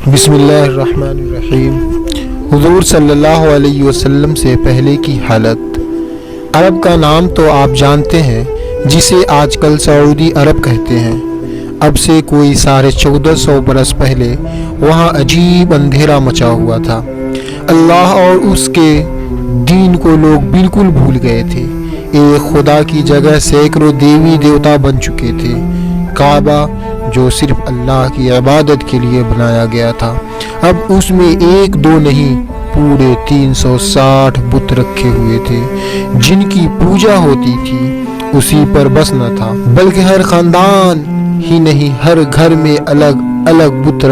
بسم اللہ الرحمن الرحیم۔ حضور صلی اللہ علیہ وسلم سے پہلے کی حالت۔ عرب کا نام تو آپ جانتے ہیں، جسے آج کل سعودی عرب کہتے ہیں۔ اب سے کوئی 1450 برس پہلے وہاں عجیب اندھیرا مچا ہوا تھا۔ اللہ اور اس کے دین کو لوگ بالکل بھول گئے تھے۔ ایک خدا کی جگہ سینکڑوں دیوی دیوتا بن چکے تھے۔ کعبہ جو صرف اللہ کی عبادت کے لیے بنایا گیا تھا، اب اس میں ایک دو نہیں، پورے 360 بت رکھے ہوئے تھے جن کی پوجا ہوتی تھی۔ اسی پر بس نہ تھا، بلکہ ہر خاندان ہی نہیں، ہر گھر میں الگ الگ بت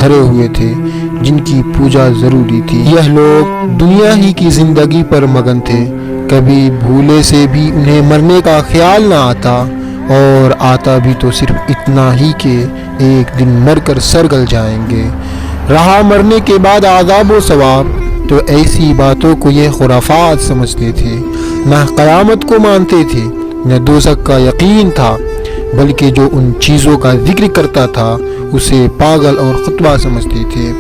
دھرے ہوئے تھے جن کی پوجا ضروری تھی۔ یہ لوگ دنیا ہی کی زندگی پر مگن تھے۔ کبھی بھولے سے بھی انہیں مرنے کا خیال نہ آتا، اور آتا بھی تو صرف اتنا ہی کہ ایک دن مر کر سرگل جائیں گے۔ رہا مرنے کے بعد عذاب و ثواب، تو ایسی باتوں کو یہ خرافات سمجھتے تھے۔ نہ قیامت کو مانتے تھے، نہ دوزخ کا یقین تھا، بلکہ جو ان چیزوں کا ذکر کرتا تھا اسے پاگل اور خطبہ سمجھتے تھے۔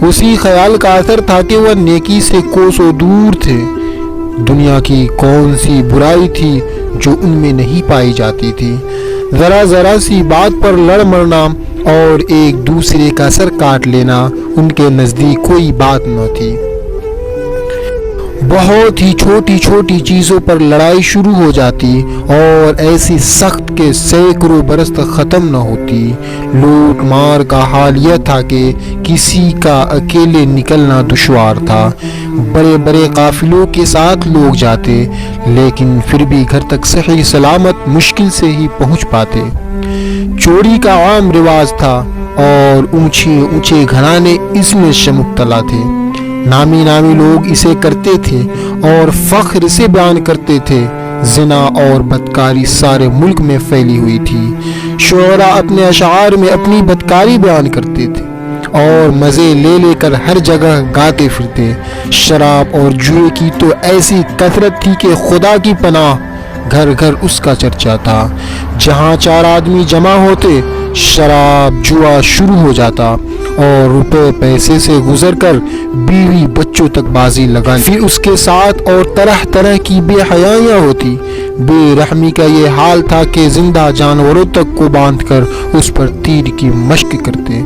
اسی خیال کا اثر تھا کہ وہ نیکی سے کوسوں دور تھے۔ دنیا کی کون سی برائی تھی جو ان میں نہیں پائی جاتی تھی؟ ذرا ذرا سی بات پر لڑ مرنا اور ایک دوسرے کا سر کاٹ لینا ان کے نزدیک کوئی بات نہ تھی۔ بہت ہی چھوٹی چھوٹی چیزوں پر لڑائی شروع ہو جاتی اور ایسی سخت کہ سینکڑوں برس تک ختم نہ ہوتی۔ لوٹ مار کا حال یہ تھا کہ کسی کا اکیلے نکلنا دشوار تھا۔ بڑے بڑے قافلوں کے ساتھ لوگ جاتے، لیکن پھر بھی گھر تک صحیح سلامت مشکل سے ہی پہنچ پاتے۔ چوری کا عام رواج تھا اور اونچے اونچے گھرانے اس میں مبتلا تھے۔ نامی لوگ اسے کرتے تھے اور فخر سے بیان کرتے تھے۔ زنا اور بدکاری سارے ملک میں پھیلی ہوئی تھی۔ شعراء اپنے اشعار میں اپنی بدکاری بیان کرتے تھے اور مزے لے لے کر ہر جگہ گاتے پھرتے۔ شراب اور جوئے کی تو ایسی کثرت تھی کہ خدا کی پناہ، گھر گھر اس کا چرچا تھا۔ جہاں 4 آدمی جمع ہوتے، شراب جوا شروع ہو جاتا اور روپے پیسے سے گزر کر بیوی بچوں تک بازی لگانی۔ پھر اس کے ساتھ اور طرح طرح کی بے حیائیاں ہوتی۔ بے رحمی کا یہ حال تھا کہ زندہ جانوروں تک کو باندھ کر اس پر تیر کی مشق کرتے۔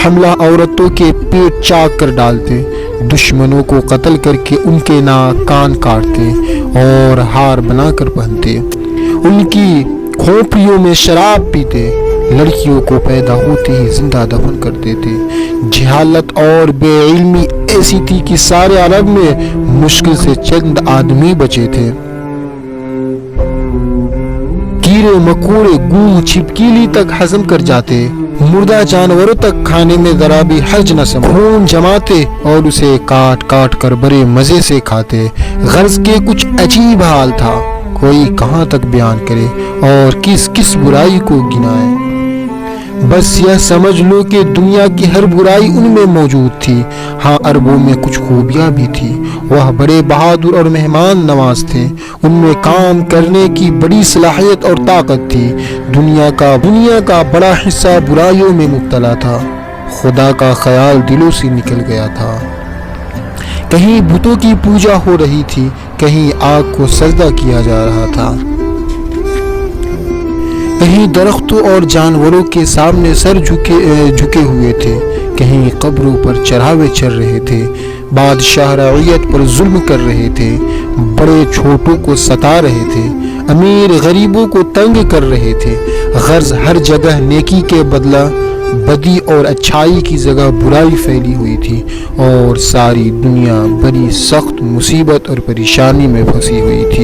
حملہ عورتوں کے پیٹ چاک کر ڈالتے، دشمنوں کو قتل کر کے ان کے ناک کان کاٹتے اور ہار بنا کر پہنتے۔ ان کی کھوپڑیوں میں شراب پیتے، لڑکیوں کو پیدا ہوتے ہی زندہ دفن کر دیتے۔ جہالت اور بے علمی ایسی تھی کہ سارے عرب میں مشکل سے چند آدمی بچے تھے۔ کیڑے مکوڑے گوں چھپکلی تک ہضم کر جاتے، مردہ جانوروں تک کھانے میں ذرا بھی حرج نہ سمجھتے۔ خون جماتے اور اسے کاٹ کاٹ کر بڑے مزے سے کھاتے۔ غرض کے کچھ عجیب حال تھا، کوئی کہاں تک بیان کرے اور کس کس برائی کو گنائے۔ بس یہ سمجھ لو کہ دنیا کی ہر برائی ان میں موجود تھی۔ ہاں، عربوں میں کچھ خوبیاں بھی تھی۔ وہ بڑے بہادر اور مہمان نواز تھے۔ ان میں کام کرنے کی بڑی صلاحیت اور طاقت تھی۔ دنیا کا بڑا حصہ برائیوں میں مبتلا تھا۔ خدا کا خیال دلوں سے نکل گیا تھا۔ کہیں بتوں کی پوجا ہو رہی تھی، کہیں آگ کو سجدہ کیا جا رہا تھا، کہیں درختوں اور جانوروں کے سامنے سر جھکے ہوئے تھے، کہیں قبروں پر چڑھاوے چڑھ رہے تھے۔ بادشاہ رعیت پر ظلم کر رہے تھے، بڑے چھوٹوں کو ستا رہے تھے، امیر غریبوں کو تنگ کر رہے تھے۔ غرض ہر جگہ نیکی کے بدلہ بدی اور اچھائی کی جگہ برائی پھیلی ہوئی تھی، اور ساری دنیا بڑی سخت مصیبت اور پریشانی میں پھنسی ہوئی تھی۔